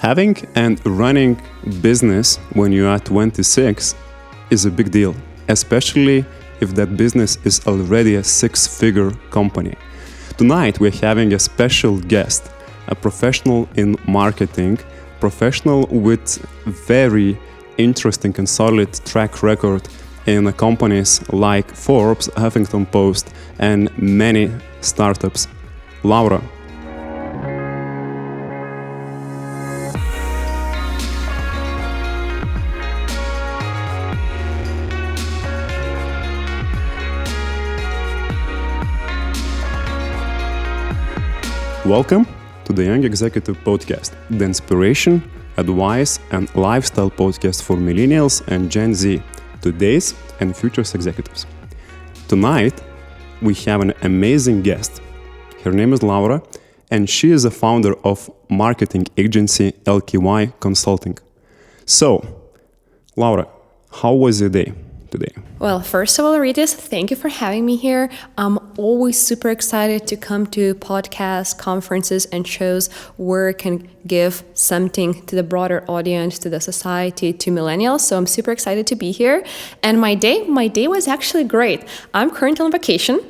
Having and running business when you are 26 is a big deal, especially if that business is already a six-figure company. Tonight we're having a special guest, a professional in marketing, professional with very interesting and solid track record in companies like Forbes, Huffington Post, and many startups. Laura. Welcome to the Young Executive Podcast, the inspiration, advice, and lifestyle podcast for millennials and Gen Z, today's and future's executives. Tonight, we have an amazing guest. Her name is Laura, and she is a founder of marketing agency LKI Consulting. So, Laura, how was your day today? Well, first of all, Ritis, thank you for having me here. I'm always super excited to come to podcasts, conferences, and shows where I can give something to the broader audience, to the society, to millennials. So I'm super excited to be here. And my day was actually great. I'm currently on vacation.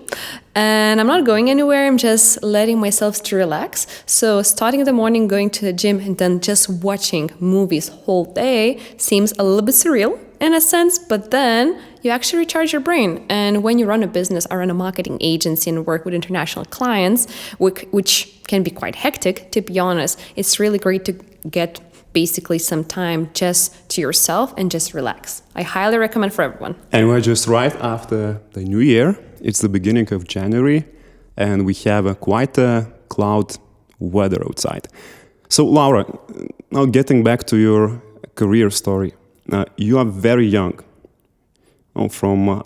And I'm not going anywhere, I'm just letting myself to relax. So starting in the morning, going to the gym, and then just watching movies whole day seems a little bit surreal in a sense, but then you actually recharge your brain. And when you run a business, I run a marketing agency and work with international clients, which can be quite hectic, to be honest. It's really great to get basically some time just to yourself and just relax. I highly recommend for everyone. And we're just right after the new year. It's the beginning of January, and we have quite a cloud weather outside. So, Laura, now getting back to your career story. You are very young from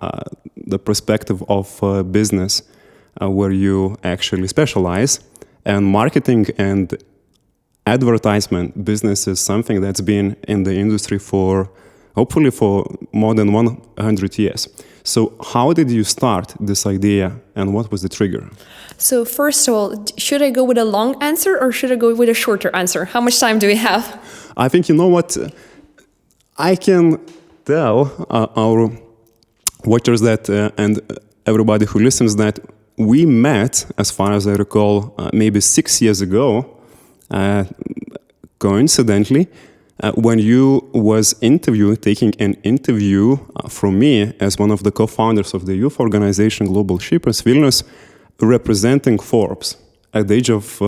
the perspective of business where you actually specialize, and marketing and advertisement business is something that's been in the industry hopefully for more than 100 years. So how did you start this idea, and what was the trigger? So first of all, should I go with a long answer or should I go with a shorter answer? How much time do we have? I think, you know what, I can tell our watchers that and everybody who listens that we met, as far as I recall, maybe 6 years ago, coincidentally, when you was taking an interview from me as one of the co-founders of the youth organization Global Shippers Vilnius, representing Forbes at the age of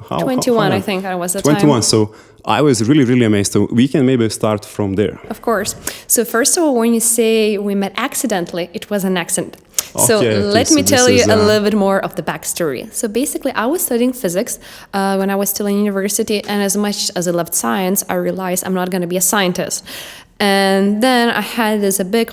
21, I think I was at 21. time. So I was really, really amazed. So we can maybe start from there. Of course. So first of all, when you say we met accidentally, it was an accident. So let me tell you a little bit more of the backstory. So basically, I was studying physics when I was still in university, and as much as I loved science, I realized I'm not going to be a scientist. And then I had this big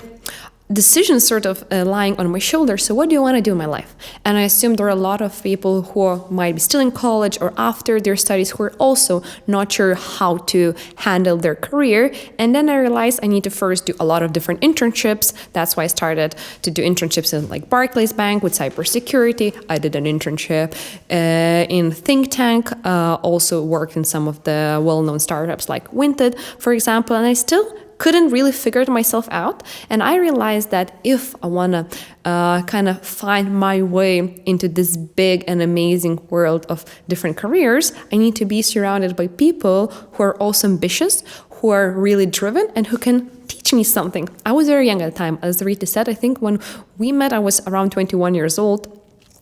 decision sort of lying on my shoulder. So what do you want to do in my life? And I assume there are a lot of people who might be still in college or after their studies who are also not sure how to handle their career. And then I realized I need to first do a lot of different internships. That's why I started to do internships in like Barclays Bank with Cybersecurity. I did an internship in Think Tank, also worked in some of the well-known startups like Vinted, for example. And I still couldn't really figure myself out. And I realized that if I want to kind of find my way into this big and amazing world of different careers, I need to be surrounded by people who are also ambitious, who are really driven, and who can teach me something. I was very young at the time. As Rita said, I think when we met, I was around 21 years old.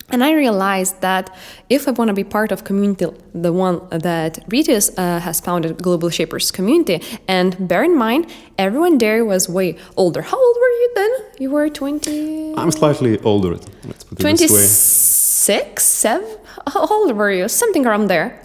And I realized that if I want to be part of community, the one that Ritis has founded, Global Shapers Community, and bear in mind, everyone there was way older. How old were you then? You were 20? I'm slightly older, let's put it 26, this way. 7? How old were you? Something around there.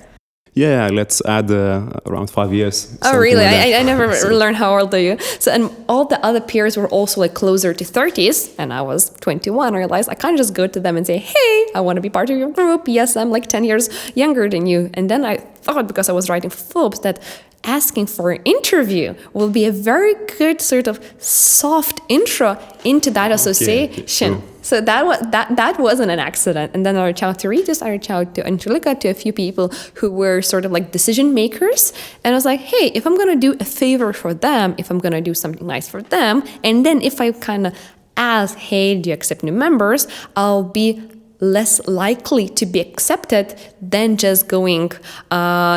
Yeah, let's add around 5 years. Oh, really? Like I never learned how old are you. So, and all the other peers were also like closer to 30s, and I was 21. I realized I can't just go to them and say, hey, I want to be part of your group. Yes, I'm like 10 years younger than you. And then I thought, because I was writing for Forbes, that asking for an interview will be a very good sort of soft intro into that association. So that wasn't an accident. And then I reached out to Regis, I reached out to Angelica, to a few people who were sort of like decision makers. And I was like, hey, if I'm going to do a favor for them, if I'm going to do something nice for them, and then if I kind of ask, hey, do you accept new members, I'll be less likely to be accepted than just going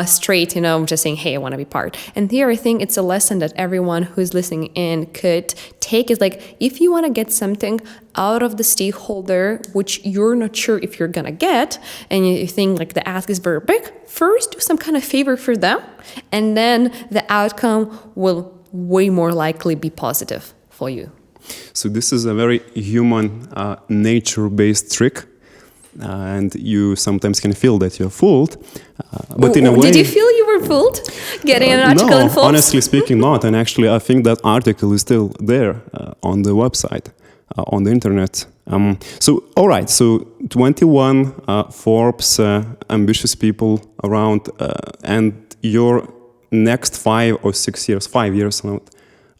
straight, just saying, hey, I want to be part. And here I think it's a lesson that everyone who's listening in could take, is like, if you want to get something out of the stakeholder, which you're not sure if you're going to get, and you think like the ask is very big, first do some kind of favor for them, and then the outcome will way more likely be positive for you. So this is a very human, nature-based trick. And you sometimes can feel that you're fooled, but in a way... Did you feel you were fooled? Getting an article in Forbes? No, honestly speaking, not. And actually, I think that article is still there on the website, on the internet. All right, so 21 Forbes ambitious people around, and your next 5 or 6 years, 5 years,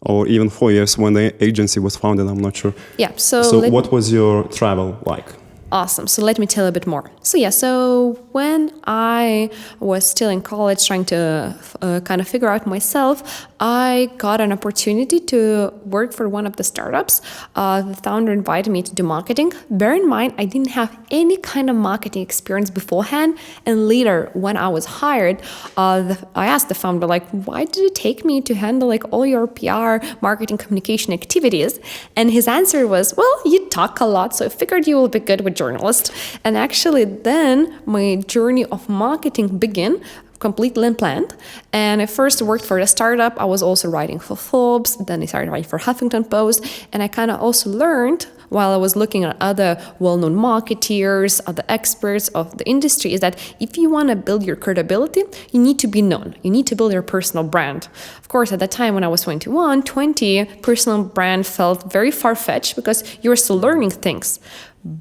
or even 4 years when the agency was founded, I'm not sure. Yeah, so what was your travel like? Awesome. So let me tell you a bit more. So when I was still in college trying to kind of figure out myself, I got an opportunity to work for one of the startups. The founder invited me to do marketing. Bear in mind, I didn't have any kind of marketing experience beforehand. And later, when I was hired, I asked the founder, like, why did you take me to handle like all your PR, marketing, communication activities? And his answer was, well, you talk a lot, so I figured you will be good with journalist. And actually then my journey of marketing began completely unplanned. And I first worked for a startup. I was also writing for Forbes. Then I started writing for Huffington Post. And I kind of also learned while I was looking at other well-known marketeers, other experts of the industry, is that if you want to build your credibility, you need to be known. You need to build your personal brand. Of course, at that time when I was 20, personal brand felt very far-fetched because you were still learning things.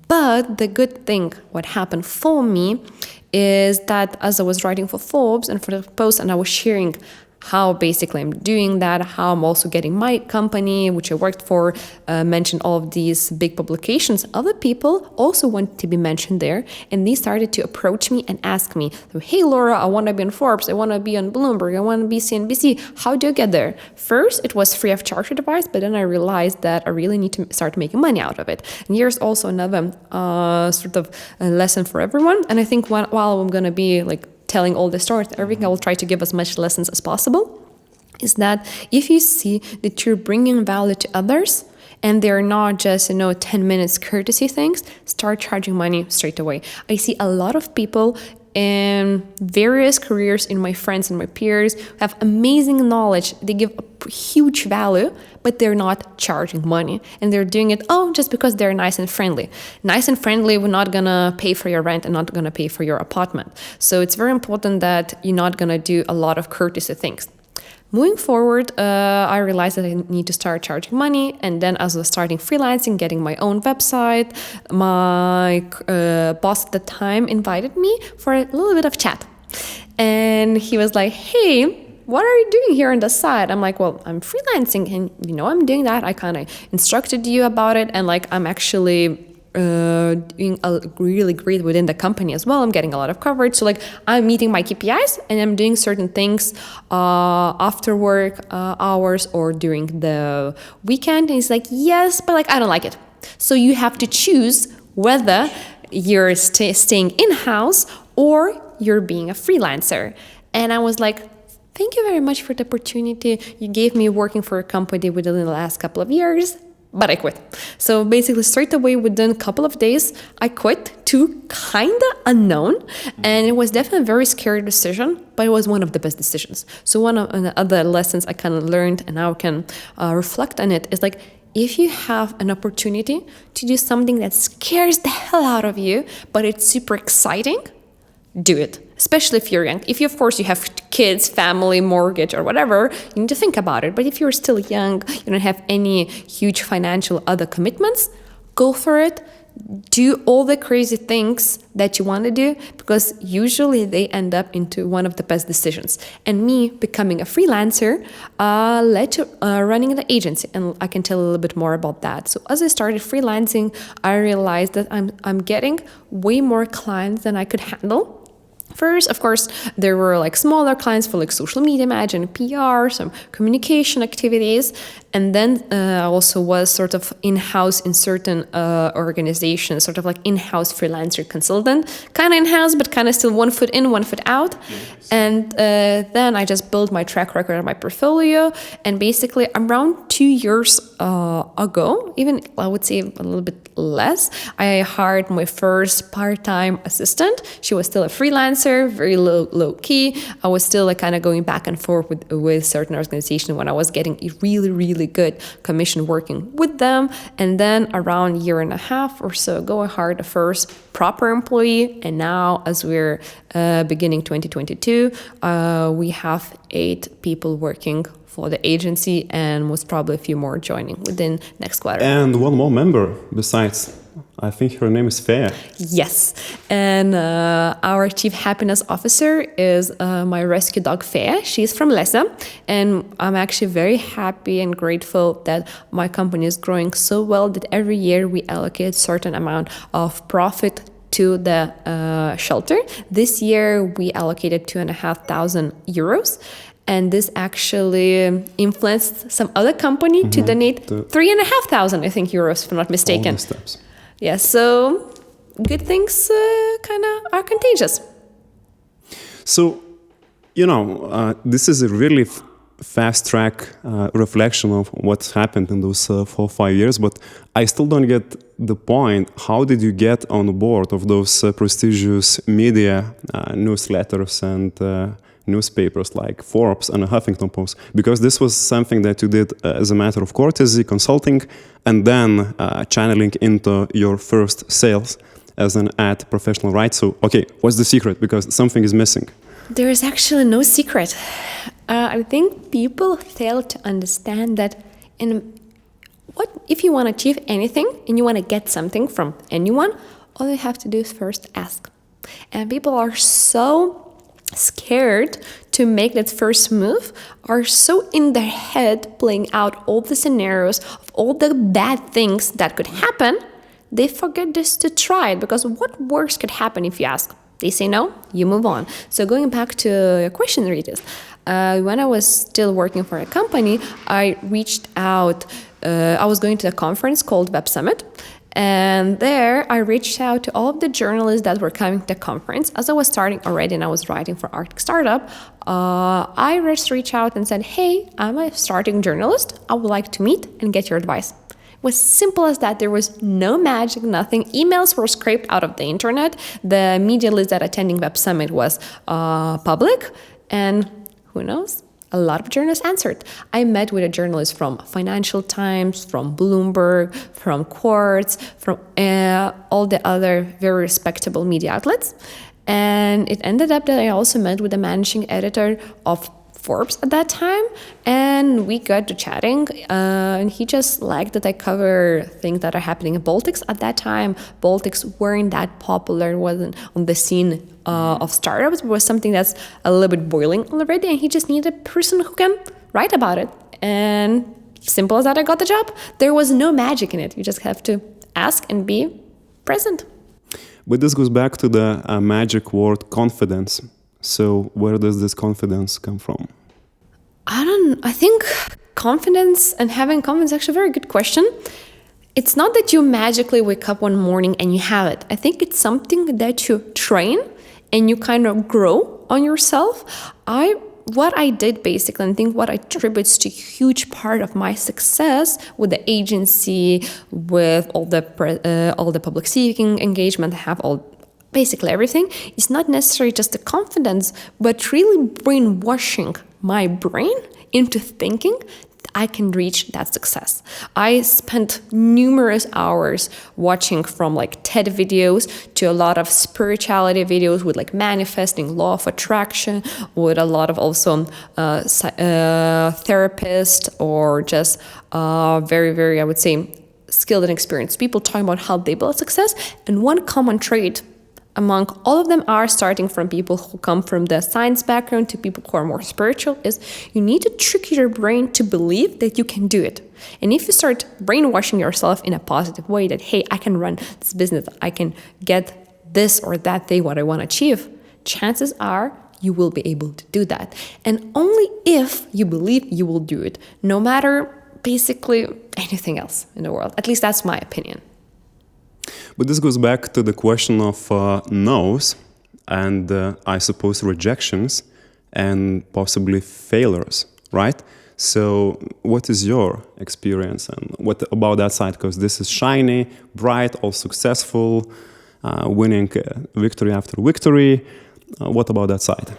But the good thing, what happened for me, is that as I was writing for Forbes and for the Post, and I was sharing how basically I'm doing that, how I'm also getting my company, which I worked for, mentioned all of these big publications. Other people also wanted to be mentioned there, and they started to approach me and ask me, hey, Laura, I want to be on Forbes, I want to be on Bloomberg, I want to be CNBC. How do I get there? First, it was free of charge advice, but then I realized that I really need to start making money out of it. And here's also another sort of a lesson for everyone. And I think while I'm going to be like telling all the stories, everything, I will try to give as much lessons as possible, is that if you see that you're bringing value to others and they're not just, 10 minutes courtesy things, start charging money straight away. I see a lot of people in various careers, in my friends and my peers, have amazing knowledge. They give a huge value, but they're not charging money. And they're doing it, just because they're nice and friendly. Nice and friendly, we're not gonna pay for your rent and not gonna pay for your apartment. So it's very important that you're not gonna do a lot of courtesy things. Moving forward, I realized that I need to start charging money. And then as I was starting freelancing, getting my own website, my boss at the time invited me for a little bit of chat. And he was like, hey, what are you doing here on the side? I'm like, well, I'm freelancing and, I'm doing that. I kind of instructed you about it. And like, I'm actually doing really great within the company as well. I'm getting a lot of coverage. So like I'm meeting my KPIs and I'm doing certain things after work hours or during the weekend. And he's like, yes, but like I don't like it. So you have to choose whether you're staying in-house or you're being a freelancer. And I was like, thank you very much for the opportunity you gave me working for a company within the last couple of years. But I quit. So basically straight away within a couple of days, I quit to kind of unknown. And it was definitely a very scary decision, but it was one of the best decisions. So one of the other lessons I kind of learned and now I can reflect on it is like, if you have an opportunity to do something that scares the hell out of you, but it's super exciting, do it. Especially if you're young. If you, of course, you have kids, family, mortgage, or whatever, you need to think about it. But if you're still young, you don't have any huge financial other commitments, go for it. do all the crazy things that you want to do, because usually they end up into one of the best decisions. And me becoming a freelancer led to running an agency, and I can tell a little bit more about that. So as I started freelancing, I realized that I'm getting way more clients than I could handle. First, of course, there were like smaller clients for like social media management, PR, some communication activities. And then I also was sort of in-house in certain organizations, sort of like in-house freelancer consultant, kind of in-house, but kind of still 1 foot in, 1 foot out. Yes. And then I just built my track record and my portfolio. And basically around 2 years ago, even I would say a little bit less, I hired my first part-time assistant. She was still a freelancer, very low key. I was still like kind of going back and forth with certain organizations when I was getting a really good commission working with them. And then around 1.5 years or so ago, I hired the first proper employee. And now as we're beginning 2022, we have 8 people working for the agency, and most probably a few more joining within next quarter. And one more member besides. I think her name is Fea. Yes. And our chief happiness officer is my rescue dog, Fea. She's from Lesa. And I'm actually very happy and grateful that my company is growing so well that every year we allocate a certain amount of profit to the shelter. This year we allocated 2,500 euros. And this actually influenced some other company to donate 3,500, I think, euros, if I'm not mistaken. All the steps. Yeah, so good things kind of are contagious. So, this is a really fast track reflection of what's happened in those 4 or 5 years, but I still don't get the point. How did you get on board of those prestigious media newsletters and newspapers like Forbes and Huffington Post? Because this was something that you did as a matter of courtesy, consulting, and then channeling into your first sales as an ad professional, right? So, okay, what's the secret? Because something is missing. There is actually no secret. I think people fail to understand that if you want to achieve anything and you want to get something from anyone, all you have to do is first ask. And people are so scared to make that first move, are so in their head playing out all the scenarios of all the bad things that could happen, they forget just to try it, because what worse could happen if you ask? They say no, you move on. So going back to your question, Rytis, when I was still working for a company, I reached out, I was going to a conference called Web Summit. And there I reached out to all of the journalists that were coming to the conference. As I was starting already and I was writing for Arctic Startup, I just reached out and said, hey, I'm a starting journalist. I would like to meet and get your advice. It was simple as that. There was no magic, nothing. Emails were scraped out of the internet. The media list that attending Web Summit was public. And who knows? A lot of journalists answered. I met with a journalist from Financial Times, from Bloomberg, from Quartz, from all the other very respectable media outlets. And it ended up that I also met with the managing editor of Forbes at that time, and we got to chatting, and he just liked that I cover things that are happening in Baltics. At that time, Baltics weren't that popular, wasn't on the scene of startups. It was something that's a little bit boiling already, and he just needed a person who can write about it. And simple as that, I got the job. There was no magic in it. You just have to ask and be present. But this goes back to the magic word confidence. So where does this confidence come from? I think confidence and having confidence is actually a very good question. It's not that you magically wake up one morning and you have it. I think it's something that you train and you kind of grow on yourself. What I did basically, and I think what attributes to a huge part of my success with the agency, with all the public speaking engagement, I have basically everything, is not necessarily just the confidence, but really brainwashing my brain into thinking I can reach that success. I spent numerous hours watching from like TED videos to a lot of spirituality videos with like manifesting, law of attraction, with a lot of also therapists or just very, very, I would say, skilled and experienced people talking about how they build success. And one common trait among all of them are, starting from people who come from the science background to people who are more spiritual, is you need to trick your brain to believe that you can do it. And if you start brainwashing yourself in a positive way that, hey, I can run this business, I can get this or that thing, what I want to achieve, chances are you will be able to do that. And only if you believe you will do it, no matter basically anything else in the world. At least that's my opinion. But this goes back to the question of no's and I suppose rejections and possibly failures, right? So what is your experience and what about that side? Because this is shiny, bright, all successful, winning victory after victory. What about that side?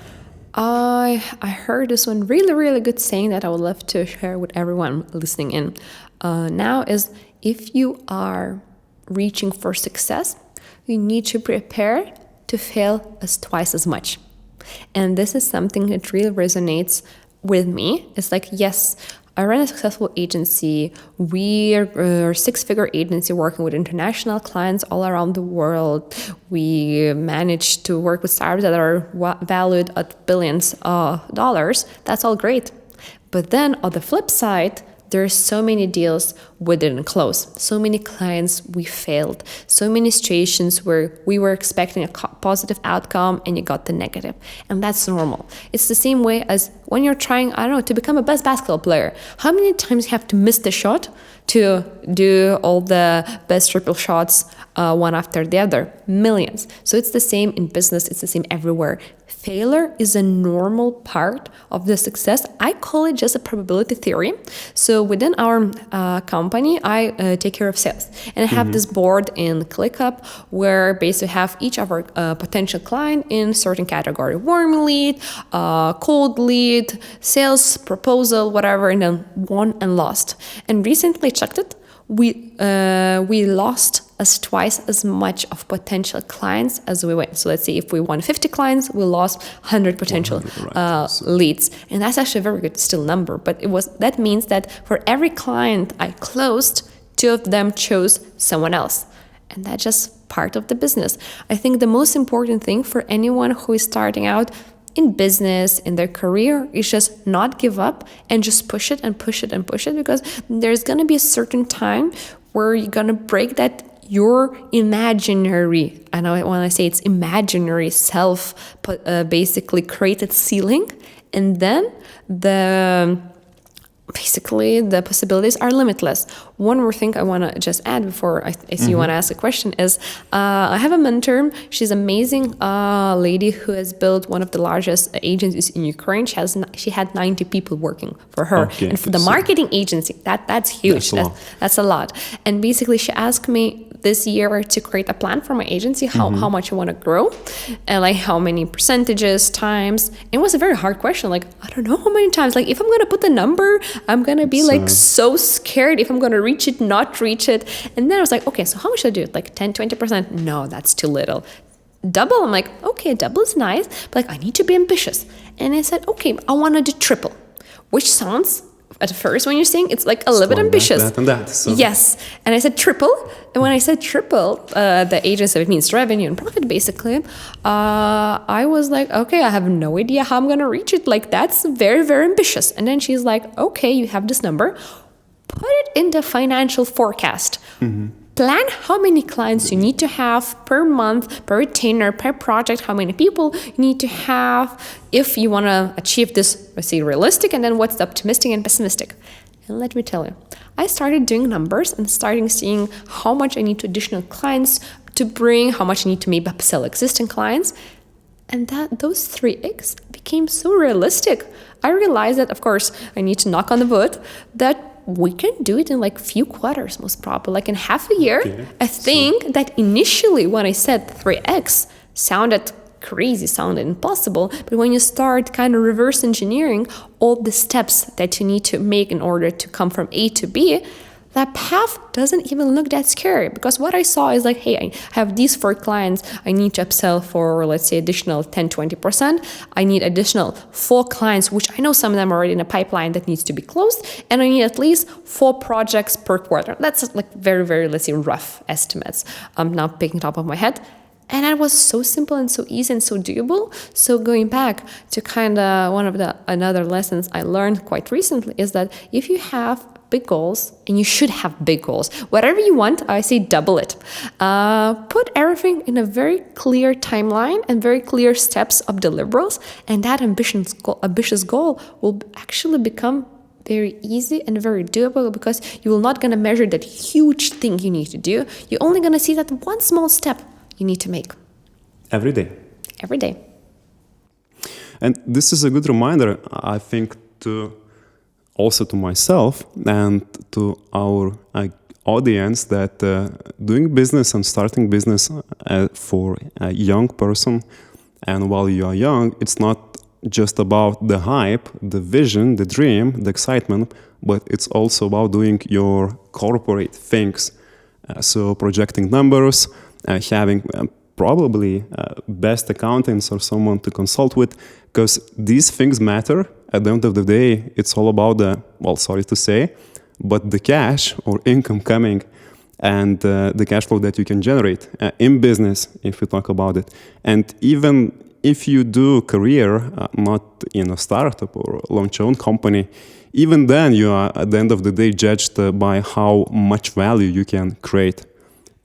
I heard this one really, really good saying that I would love to share with everyone listening in. Now is, if you are reaching for success, you need to prepare to fail twice as much. And this is something that really resonates with me. It's like, yes, I run a successful agency. We are a six-figure agency working with international clients all around the world. We manage to work with startups that are valued at billions of dollars. That's all great. But then on the flip side, there's so many deals we didn't close, so many clients we failed, so many situations where we were expecting a positive outcome and you got the negative. And that's normal. It's the same way as when you're trying, to become a best basketball player. How many times you have to miss the shot to do all the best triple shots one after the other? Millions. So it's the same in business, it's the same everywhere. Failure is a normal part of the success. I call it just a probability theory. So within our company, I take care of sales. And I have this board in ClickUp where basically have each of our potential client in certain category: warm lead, cold lead, sales proposal, whatever, and then won and lost. And recently checked it. We lost twice as much of potential clients as we won. So let's say if we won 50 clients, we lost 100 potential leads. And that's actually a very good still number. But that means that for every client I closed, 2 of them chose someone else. And that's just part of the business. I think the most important thing for anyone who is starting out in business, in their career, is just not give up and just push it and push it and push it, because there's going to be a certain time where you're going to break that your imaginary, I know when I say it's imaginary self, basically created ceiling, and then the possibilities are limitless. One more thing I want to just add before I see you want to ask a question is, I have a mentor. She's an amazing lady who has built one of the largest agencies in Ukraine. She had 90 people working for her. Okay, and for the marketing agency, that's huge. That's a lot. And basically she asked me this year to create a plan for my agency, how much I want to grow, and like how many percentages, times. It was a very hard question. Like, I don't know how many times. Like, if I'm going to put the number, I'm going to be so scared if I'm going to reach it, not reach it. And then I was like, okay, so how much should I do? Like 10, 20%? No, that's too little. Double? I'm like, okay, double is nice, but like I need to be ambitious. And I said, okay, I want to do triple, which sounds at first when you're saying it's like a little bit ambitious. So. Yes. And I said triple. And when I said triple, the agency, it means revenue and profit basically, I was like, okay, I have no idea how I'm going to reach it. Like, that's very, very ambitious. And then she's like, okay, you have this number, put it in the financial forecast. Plan how many clients you need to have per month, per retainer, per project, how many people you need to have if you want to achieve this, let's say, realistic, and then what's the optimistic and pessimistic. And let me tell you, I started doing numbers and starting seeing how much I need to additional clients to bring, how much I need to maybe upsell existing clients. And those 3x became so realistic. I realized that, of course, I need to knock on the wood, that we can do it in like few quarters, most probably, like in half a year. Okay. I think that initially when I said 3x sounded crazy, sounded impossible, but when you start kind of reverse engineering all the steps that you need to make in order to come from A to B, that path doesn't even look that scary, because what I saw is like, hey, I have these 4 clients, I need to upsell for, let's say, additional 10-20%. I need additional 4 clients, which I know some of them are already in a pipeline that needs to be closed, and I need at least 4 projects per quarter. That's like very, very, let's say, rough estimates. I'm not picking top of my head. And that was so simple and so easy and so doable. So going back to kind of one of the another lessons I learned quite recently is that if you have big goals, and you should have big goals, whatever you want, I say double it. Put everything in a very clear timeline and very clear steps of deliverables, and that ambitious goal will actually become very easy and very doable, because you will not going to measure that huge thing you need to do. You're only going to see that one small step you need to make. Every day. Every day. And this is a good reminder, I think, also to myself and to our audience, that doing business and starting business for a young person, and while you are young, it's not just about the hype, the vision, the dream, the excitement, but it's also about doing your corporate things. So projecting numbers, having probably best accountants or someone to consult with, because these things matter. At the end of the day, it's all about sorry to say, but the cash or income coming and the cash flow that you can generate in business, if we talk about it. And even if you do career, not in a startup or launch your own company, even then you are at the end of the day judged by how much value you can create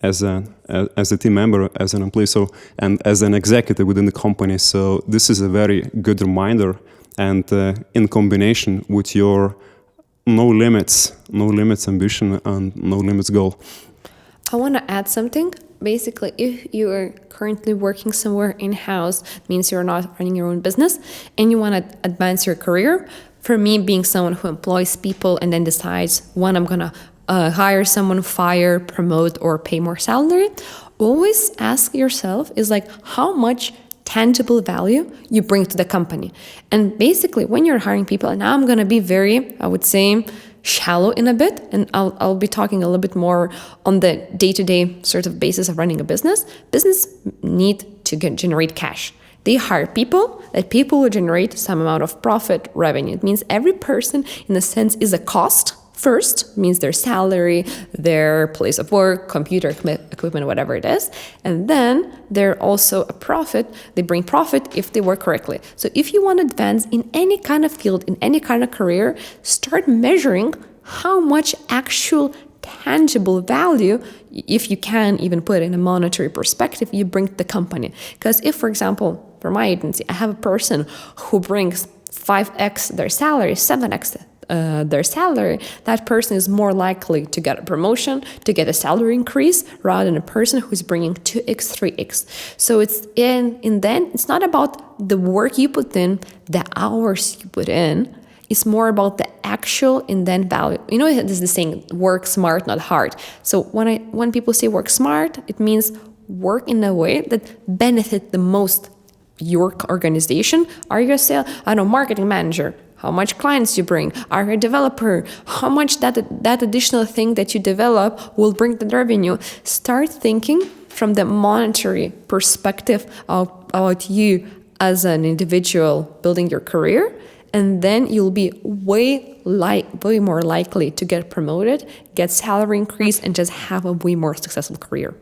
as a team member, as an employee, and as an executive within the company. So this is a very good reminder, and in combination with your no limits ambition and no limits goal. I want to add something. Basically, if you are currently working somewhere in-house, means you're not running your own business, and you want to advance your career. For me, being someone who employs people and then decides when I'm going to hire someone, fire, promote, or pay more salary, always ask yourself is like, how much tangible value you bring to the company. And basically, when you're hiring people, and now I'm going to be very, I would say, shallow in a bit, and I'll be talking a little bit more on the day-to-day sort of basis of running a business. Business need to generate cash. They hire people, that people will generate some amount of profit, revenue. It means every person, in a sense, is a cost. First, means their salary, their place of work, computer equipment, whatever it is. And then they're also a profit. They bring profit if they work correctly. So if you want to advance in any kind of field, in any kind of career, start measuring how much actual tangible value, if you can even put it in a monetary perspective, you bring to the company. Because if, for example, for my agency, I have a person who brings 5x their salary, 7x their salary, that person is more likely to get a promotion, to get a salary increase, rather than a person who's bringing 2x, 3x. So it's it's not about the work you put in, the hours you put in. It's more about the actual value. You know, there's the saying, work smart, not hard. So when people say work smart, it means work in a way that benefit the most your organization. Are you a marketing manager? How much clients you bring? Are you a developer? How much that additional thing that you develop will bring the revenue? Start thinking from the monetary perspective about you as an individual building your career, and then you'll be way more likely to get promoted, get salary increase, and just have a way more successful career.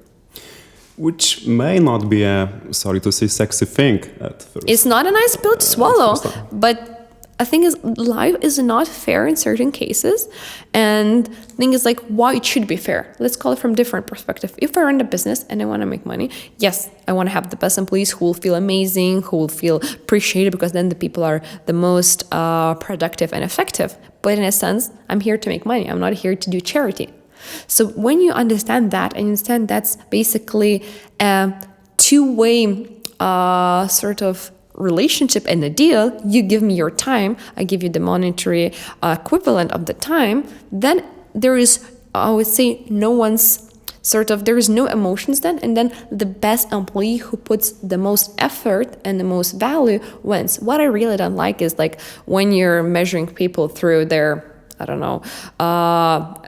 Which may not be a, sorry to say, sexy thing at first. It's not a nice pill to swallow, but I think life is not fair in certain cases, and the thing is like, why it should be fair. Let's call it from different perspective. If I run a business and I want to make money, yes, I want to have the best employees who will feel amazing, who will feel appreciated, because then the people are the most productive and effective. But in a sense, I'm here to make money. I'm not here to do charity. So when you understand that, and you understand that's basically a two-way sort of relationship and a deal, you give me your time, I give you the monetary equivalent of the time, then there is, I would say, there is no emotions then, and then the best employee who puts the most effort and the most value wins. What I really don't like is like when you're measuring people through their I don't know,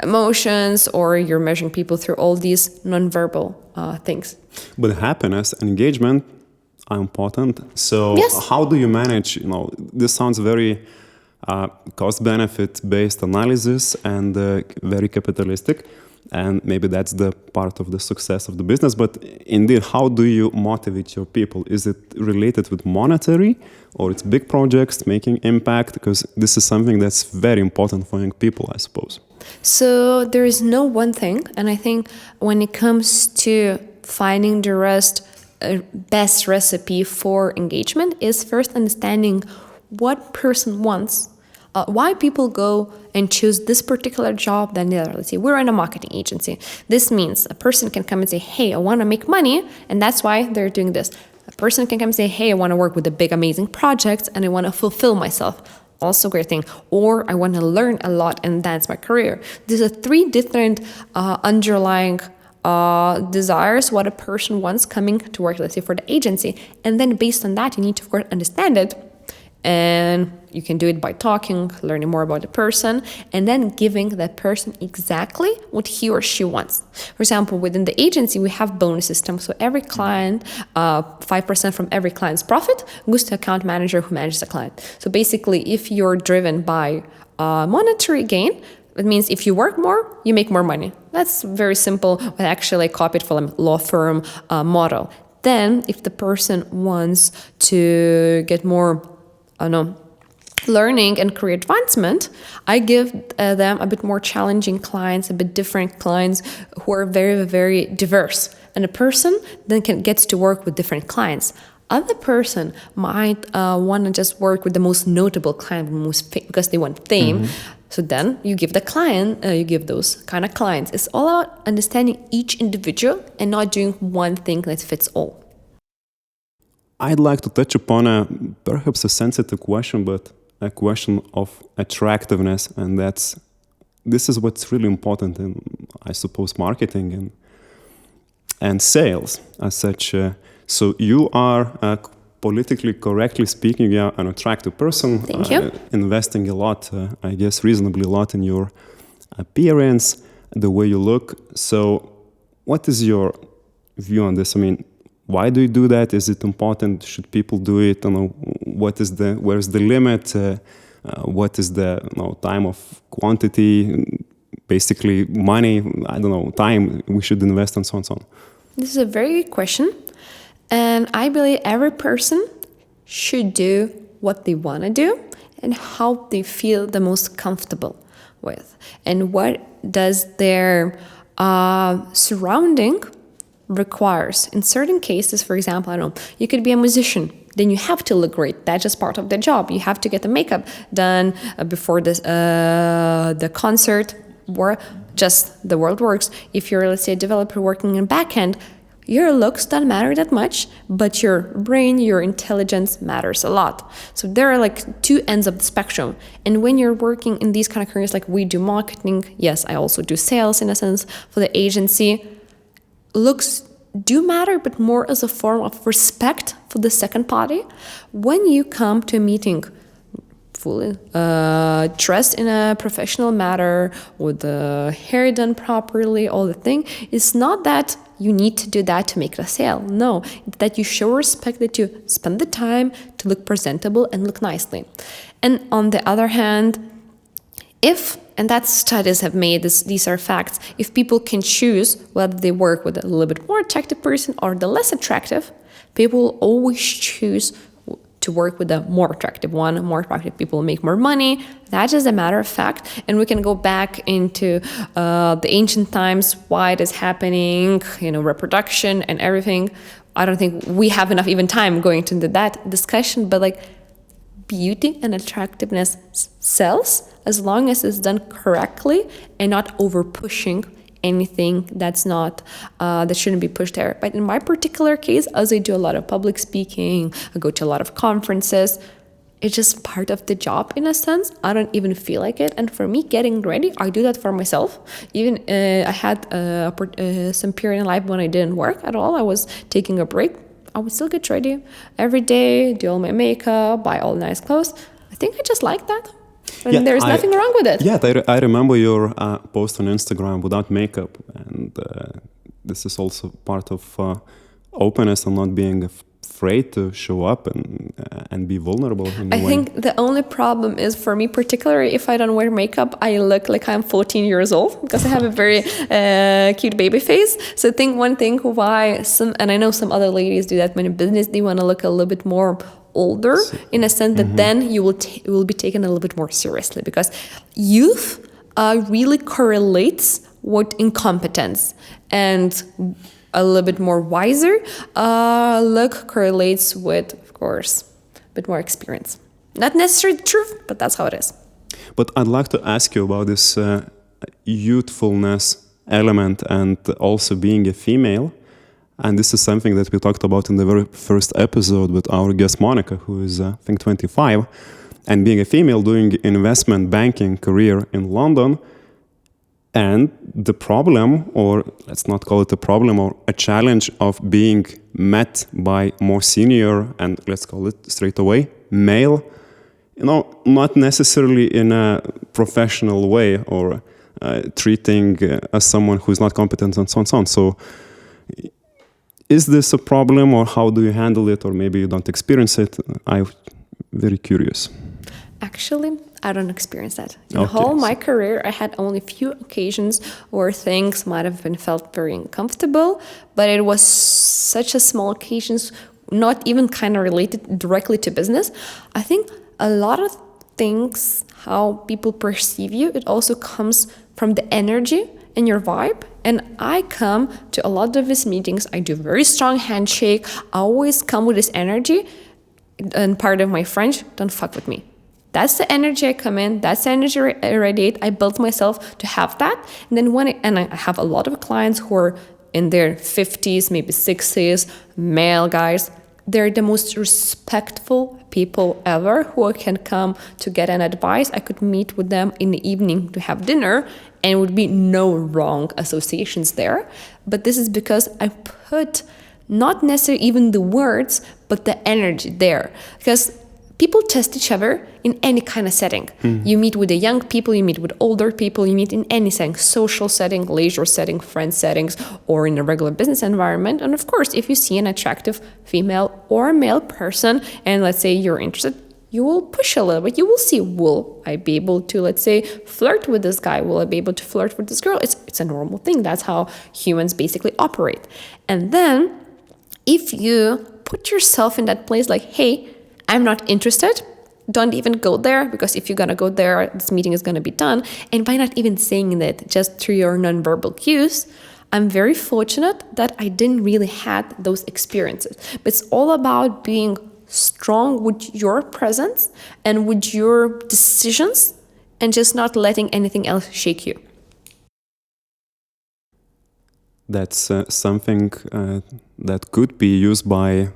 emotions, or you're measuring people through all these nonverbal things. But happiness and engagement are important. So Yes. how do you manage, this sounds very cost-benefit based analysis and very capitalistic. And maybe that's the part of the success of the business. But indeed, how do you motivate your people? Is it related with monetary, or it's big projects making impact? Because this is something that's very important for young people, I suppose. So there is no one thing. And I think when it comes to finding the best recipe for engagement is first understanding what person wants. Why people go and choose this particular job than the other. Let's say we're in a marketing agency. This means a person can come and say, hey, I want to make money, and that's why they're doing this. A person can come and say, hey, I want to work with a big, amazing project, and I want to fulfill myself. Also a great thing. Or I want to learn a lot, and that's my career. These are three different underlying desires, what a person wants coming to work, let's say, for the agency. And then based on that, you need to, of course, understand it. And you can do it by talking, learning more about the person, and then giving that person exactly what he or she wants. For example, within the agency, we have bonus system. So every client, 5% from every client's profit goes to account manager who manages the client. So basically, if you're driven by monetary gain, it means if you work more, you make more money. That's very simple, but actually copied from a law firm model. Then, if the person wants to get more learning and career advancement, I give them a bit more challenging clients, a bit different clients who are very, very diverse. And a person then gets to work with different clients. Other person might want to just work with the most notable client, because they want fame. Mm-hmm. So then you give you give those kind of clients. It's all about understanding each individual and not doing one thing that fits all. I'd like to touch upon perhaps a sensitive question, but a question of attractiveness, and this is what's really important in, I suppose, marketing and sales as such. So you are, politically correctly speaking, you are an attractive person. Thank you. Investing a lot, I guess reasonably a lot in your appearance, the way you look. So what is your view on this? I mean, why do you do that? Is it important? Should people do it? Where's the limit? What is the time of quantity? Basically, money, time we should invest and so on and so on. This is a very good question. And I believe every person should do what they want to do and how they feel the most comfortable with. And what does their surrounding requires. In certain cases, for example, you could be a musician, then you have to look great. That's just part of the job. You have to get the makeup done before the concert, or just the world works. If you're, let's say, a developer working in backend, your looks don't matter that much, but your brain, your intelligence matters a lot. So there are like two ends of the spectrum. And when you're working in these kind of careers, like we do marketing, yes, I also do sales in a sense for the agency, looks do matter, but more as a form of respect for the second party. When you come to a meeting fully dressed in a professional manner, with the hair done properly, all the thing, it's not that you need to do that to make a sale. No, it's that you show respect, that you spend the time to look presentable and look nicely. And on the other hand, and that studies have made this, these are facts, if people can choose whether they work with a little bit more attractive person or the less attractive, people will always choose to work with the more attractive one. More attractive people make more money. That is a matter of fact. And we can go back into the ancient times, why it is happening, reproduction and everything. I don't think we have enough even time going into that discussion, but like beauty and attractiveness sells as long as it's done correctly and not over pushing anything that's not that shouldn't be pushed there. But in my particular case, as I do a lot of public speaking, I go to a lot of conferences, it's just part of the job in a sense. I don't even feel like it. And for me, getting ready, I do that for myself. Even I had some period in life when I didn't work at all. I was taking a break. I would still get ready every day, do all my makeup, buy all nice clothes. I think I just like that. And there's nothing wrong with it. Yeah, I remember your post on Instagram without makeup. And this is also part of openness and not being afraid to show up and be vulnerable. I think the only problem is for me, particularly if I don't wear makeup, I look like I'm 14 years old because I have a very cute baby face. So I think one thing why and I know some other ladies do that when in business, they want to look a little bit more older in a sense that then you will be taken a little bit more seriously, because youth really correlates with incompetence, and a little bit more wiser look correlates with, of course, a bit more experience. Not necessarily the truth, but that's how it is. But I'd like to ask you about this youthfulness element and also being a female. And this is something that we talked about in the very first episode with our guest Monica, who is, I think, 25. And being a female doing investment banking career in London. And the problem, or let's not call it a problem, or a challenge of being met by more senior and let's call it straight away, male, not necessarily in a professional way or treating as someone who's not competent and so on and so on. So is this a problem, or how do you handle it, or maybe you don't experience it? I'm very curious. Actually, I don't experience that. In whole my career, I had only a few occasions where things might have been felt very uncomfortable, but it was such a small occasions, not even kind of related directly to business. I think a lot of things, how people perceive you, it also comes from the energy and your vibe. And I come to a lot of these meetings, I do very strong handshake, I always come with this energy, and part of my French, don't fuck with me. That's the energy I come in. That's the energy I radiate. I built myself to have that. And then and I have a lot of clients who are in their 50s, maybe 60s, male guys. They're the most respectful people ever who I can come to get an advice. I could meet with them in the evening to have dinner, and it would be no wrong associations there. But this is because I put not necessarily even the words, but the energy there. Because people test each other in any kind of setting. You meet with the young people, you meet with older people, you meet in any setting, social setting, leisure setting, friend settings, or in a regular business environment. And of course, if you see an attractive female or male person, and let's say you're interested, you will push a little bit. You will see, will I be able to, let's say, flirt with this guy? Will I be able to flirt with this girl? It's a normal thing. That's how humans basically operate. And then if you put yourself in that place like, hey, I'm not interested, don't even go there, because if you're going to go there, this meeting is going to be done. And by not even saying that, just through your nonverbal cues, I'm very fortunate that I didn't really had those experiences. But it's all about being strong with your presence and with your decisions, and just not letting anything else shake you. That's something that could be used by,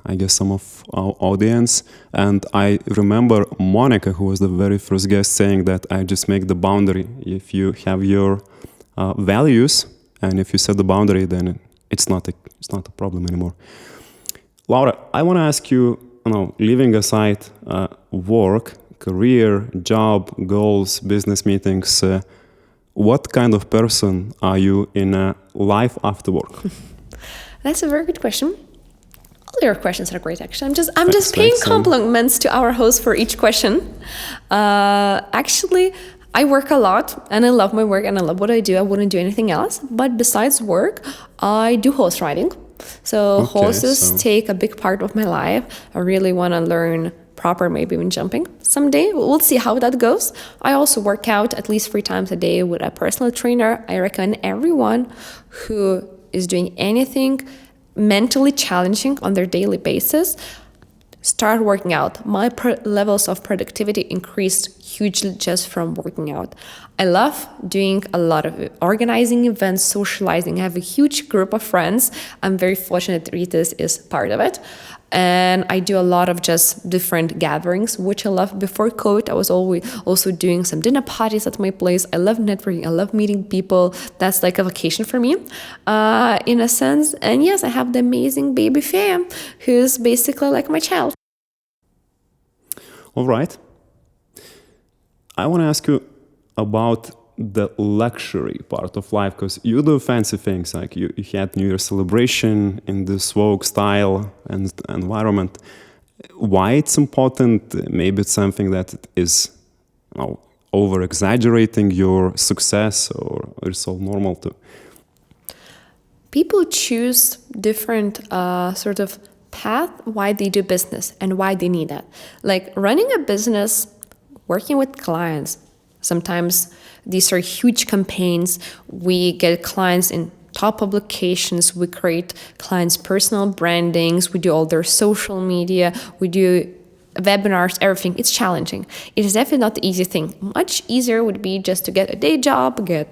I guess, some of our audience. And I remember Monica, who was the very first guest, saying that I just make the boundary. If you have your values, and if you set the boundary, then it's not a problem anymore. Laura, I want to ask you, leaving aside work, career, job, goals, business meetings, what kind of person are you in life after work? That's a very good question. All your questions are great, actually. I'm just paying compliments to our host for each question. Actually, I work a lot, and I love my work, and I love what I do. I wouldn't do anything else. But besides work, I do horse riding. So horses take a big part of my life. I really want to learn proper, maybe even jumping someday. We'll see how that goes. I also work out at least 3 times a day with a personal trainer. I recommend everyone who is doing anything mentally challenging on their daily basis, start working out. My levels of productivity increased hugely just from working out. I love doing a lot of organizing events, socializing. I have a huge group of friends. I'm very fortunate that Ritas is part of it. And I do a lot of just different gatherings, which I love. Before COVID, I was always also doing some dinner parties at my place. I love networking. I love meeting people. That's like a vacation for me, in a sense. And yes, I have the amazing baby Fam, who's basically like my child. All right. I want to ask you about the luxury part of life, because you do fancy things, like you had New Year celebration in this Vogue style and environment. Why it's important? Maybe it's something that is over exaggerating your success, or it's all normal too? People choose different sort of path why they do business and why they need that. Like running a business, working with clients. Sometimes these are huge campaigns. We get clients in top publications. We create clients' personal brandings. We do all their social media. We do webinars, everything. It's challenging. It is definitely not the easy thing. Much easier would be just to get a day job, get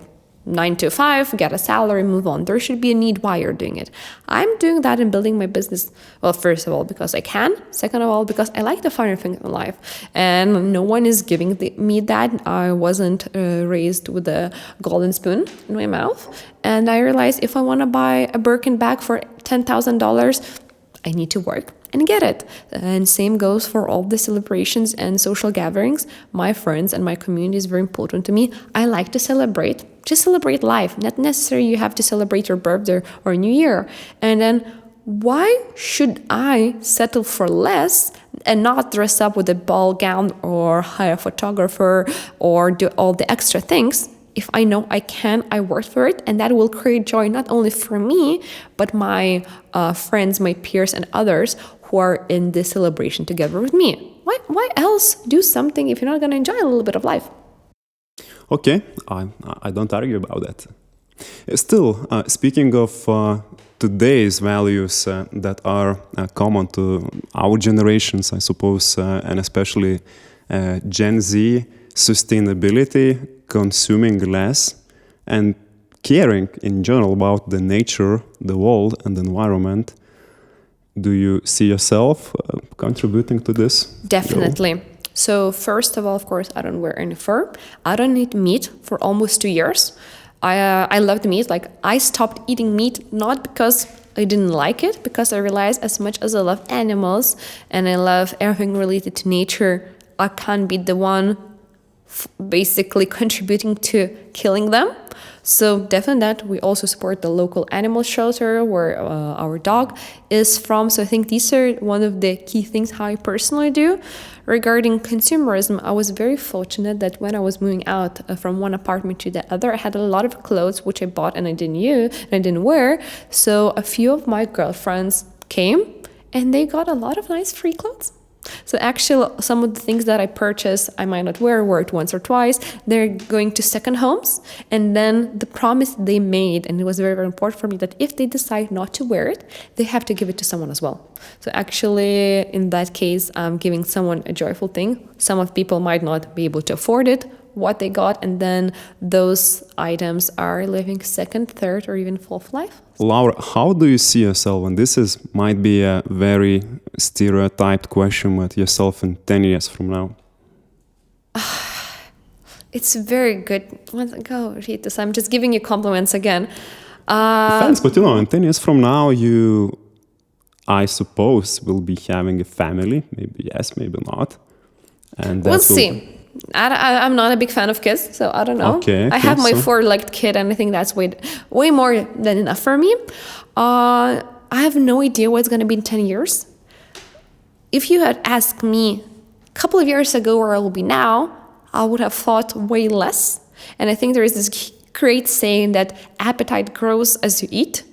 9 to 5, get a salary, move on. There should be a need why you're doing it. I'm doing that and building my business, well, first of all, because I can. Second of all, because I like the finer things in life. And no one is giving me that. I wasn't raised with a golden spoon in my mouth. And I realized if I want to buy a Birkin bag for $10,000, I need to work and get it. And same goes for all the celebrations and social gatherings. My friends and my community is very important to me. I like to celebrate. Just celebrate life. Not necessarily you have to celebrate your birthday or New Year. And then why should I settle for less and not dress up with a ball gown or hire a photographer or do all the extra things? If I know I can, I work for it, and that will create joy not only for me, but my friends, my peers, and others who are in this celebration together with me. Why else do something if you're not going to enjoy a little bit of life? Okay, I don't argue about that. Still, speaking of today's values that are common to our generations, I suppose, and especially Gen Z, sustainability, consuming less, and caring in general about the nature, the world, and the environment. Do you see yourself contributing to this? Definitely. So first of all, of course, I don't wear any fur. I don't eat meat for almost 2 years. I loved meat. Like I stopped eating meat not because I didn't like it, because I realized as much as I love animals and I love everything related to nature, I can't be the one basically contributing to killing them. So definitely that. We also support the local animal shelter where our dog is from. So I think these are one of the key things how I personally do. Regarding consumerism, I was very fortunate that when I was moving out from one apartment to the other, I had a lot of clothes which I bought and I didn't use and I didn't wear. So a few of my girlfriends came and they got a lot of nice free clothes. So actually, some of the things that I purchase, I might not wear it once or twice. They're going to second homes. And then the promise they made, and it was very, very important for me, that if they decide not to wear it, they have to give it to someone as well. So actually, in that case, I'm giving someone a joyful thing. Some of people might not be able to afford it, what they got, and then those items are living second, third, or even fourth life. Laura, how do you see yourself? And this might be a very stereotyped question, but yourself in 10 years from now? It's very good. Go read this. I'm just giving you compliments again. Thanks, but in 10 years from now, you, I suppose, will be having a family. Maybe yes, maybe not. And we'll see. I'm not a big fan of kids, so I don't know. Okay, I have my 4-legged kid, and I think that's way more than enough for me. I have no idea what's going to be in 10 years. If you had asked me a couple of years ago where I will be now, I would have thought way less. And I think there is this great saying that appetite grows as you eat.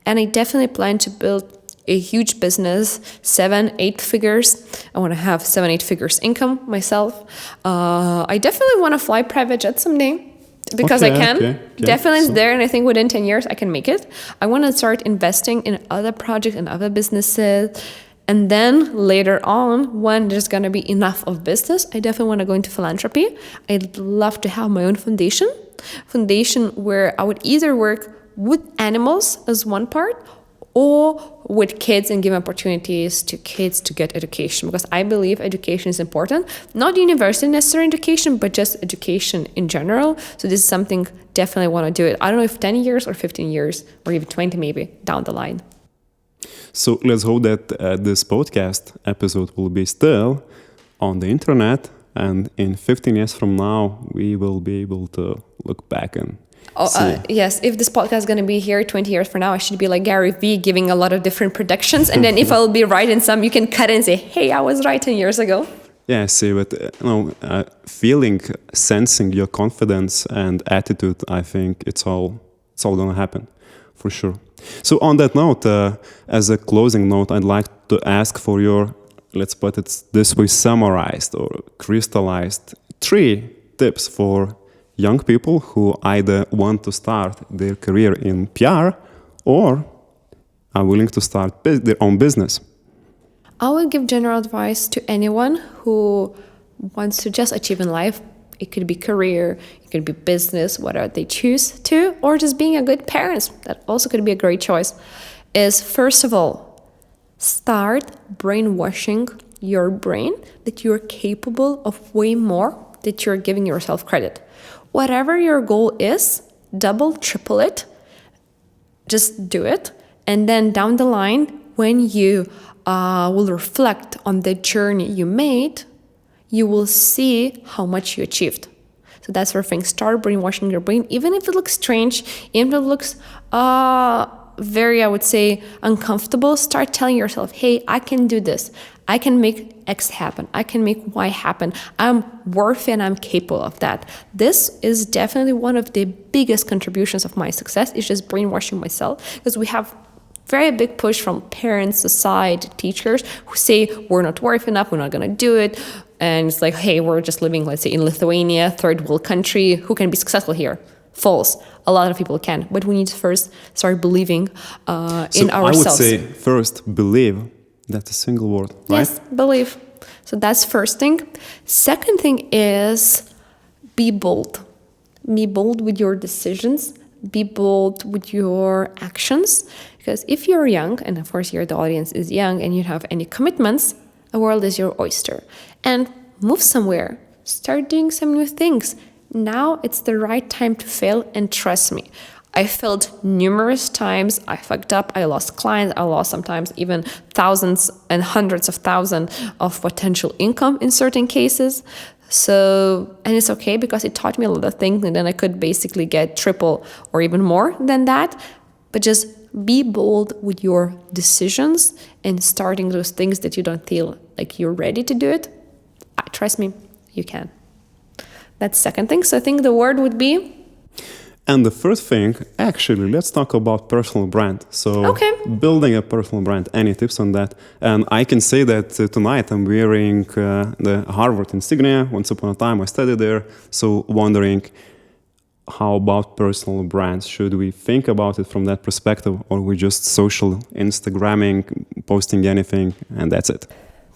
And I definitely plan to build a huge business, 7-8 figures. I want to have 7-8 figures income myself. I definitely want to fly private jet someday because I can. Okay. Definitely it's there, and I think within 10 years I can make it. I want to start investing in other projects and other businesses. And then later on, when there's going to be enough of business, I definitely want to go into philanthropy. I'd love to have my own foundation where I would either work with animals as one part or with kids and give opportunities to kids to get education, because I believe education is important. Not university necessary education, but just education in general. So this is something definitely I want to do it. I don't know if 10 years or 15 years or even 20 maybe down the line. So let's hope that this podcast episode will be still on the internet And in 15 years from now, we will be able to look back and see. Yes, if this podcast is going to be here 20 years from now, I should be like Gary Vee giving a lot of different predictions. And then if I'll be right in some, you can cut and say, hey, I was right 10 years ago. Yeah, see, but feeling, sensing your confidence and attitude, I think it's all going to happen, for sure. So on that note, as a closing note, I'd like to ask for your, let's put it this way, summarized or crystallized 3 tips for young people who either want to start their career in PR or are willing to start their own business. I will give general advice to anyone who wants to just achieve in life. It could be career, it could be business, whatever they choose to, or just being a good parent. That also could be a great choice. Is first of all, start brainwashing your brain that you're capable of way more that you're giving yourself credit. Whatever your goal is, double, triple it, just do it. And then down the line, when you will reflect on the journey you made, you will see how much you achieved. So that's where things start brainwashing your brain, even if it looks strange, even if it looks very, I would say, uncomfortable. Start telling yourself, hey, I can do this. I can make X happen. I can make Y happen. I'm worthy and I'm capable of that. This is definitely one of the biggest contributions of my success, is just brainwashing myself, because we have very big push from parents, society, teachers who say we're not worth enough, we're not going to do it. And it's like, hey, we're just living, let's say, in Lithuania, third world country. Who can be successful here? False. A lot of people can. But we need to first start believing in ourselves. I would say first, believe. That's a single word, right? Yes, believe. So that's first thing. Second thing is be bold. Be bold with your decisions. Be bold with your actions. Because if you're young, and of course the audience is young, and you don't have any commitments, the world is your oyster. And move somewhere. Start doing some new things. Now it's the right time to fail, and trust me, I failed numerous times. I fucked up. I lost clients. I lost sometimes even thousands and hundreds of thousands of potential income in certain cases. So, and it's okay because it taught me a lot of things, and then I could basically get triple or even more than that. But just be bold with your decisions and starting those things that you don't feel like you're ready to do it. Trust me, you can. That's second thing. So I think the word would be. And the first thing, actually, let's talk about personal brand. So building a personal brand, any tips on that? And I can say that tonight I'm wearing the Harvard insignia. Once upon a time I studied there. So wondering, how about personal brands? Should we think about it from that perspective, or we just social Instagramming, posting anything, and that's it?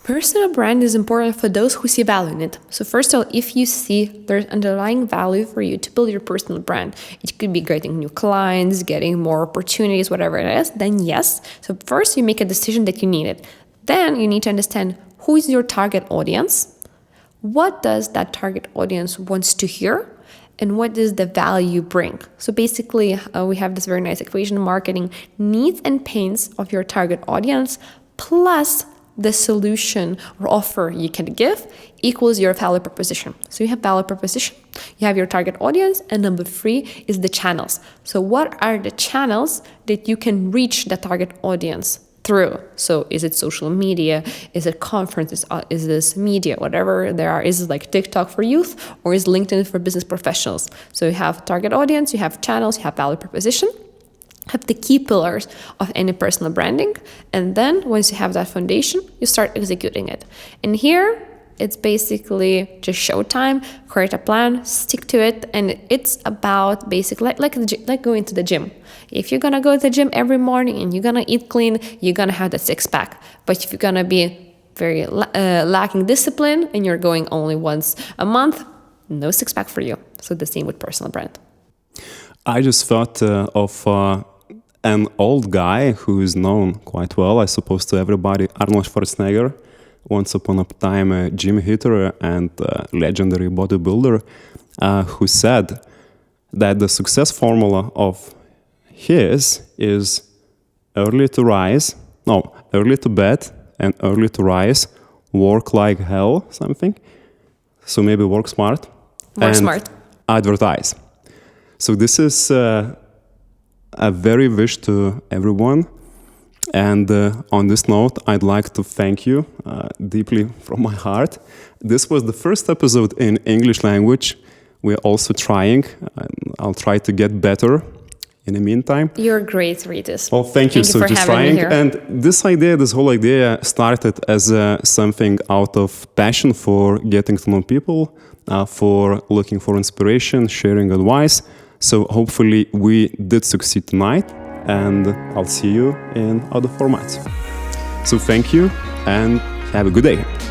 Personal brand is important for those who see value in it. So first of all, if you see there's underlying value for you to build your personal brand, it could be getting new clients, getting more opportunities, whatever it is, then yes. So first you make a decision that you need it. Then you need to understand who is your target audience, what does that target audience wants to hear, and what does the value bring. So basically, we have this very nice equation in marketing: needs and pains of your target audience plus the solution or offer you can give equals your value proposition. So you have value proposition, you have your target audience, and number 3 is the channels. So what are the channels that you can reach the target audience through? So is it social media? Is it conferences? Is this media? Whatever there are. Is it like TikTok for youth, or is LinkedIn for business professionals? So you have target audience, you have channels, you have value proposition, have the key pillars of any personal branding. And then once you have that foundation, you start executing it. And here it's basically just showtime, create a plan, stick to it. And it's about basically like going to the gym. If you're going to go to the gym every morning and you're going to eat clean, you're going to have the 6-pack. But if you're going to be very lacking discipline and you're going only once a month, no 6-pack for you. So the same with personal brand. I just thought of an old guy who is known quite well, I suppose, to everybody, Arnold Schwarzenegger, once upon a time a gym hitter and legendary bodybuilder, who said that the success formula of his is early to bed and early to rise, work like hell, something. So maybe work smart. Work smart. Advertise. So this is a very wish to everyone. And on this note, I'd like to thank you deeply from my heart. This was the first episode in English language. We're also trying. I'll try to get better in the meantime. You're great, Rytis. Well, thank you. So just trying. And this whole idea started as something out of passion for getting to know people, for looking for inspiration, sharing advice. So hopefully we did succeed tonight, and I'll see you in other formats. So thank you and have a good day.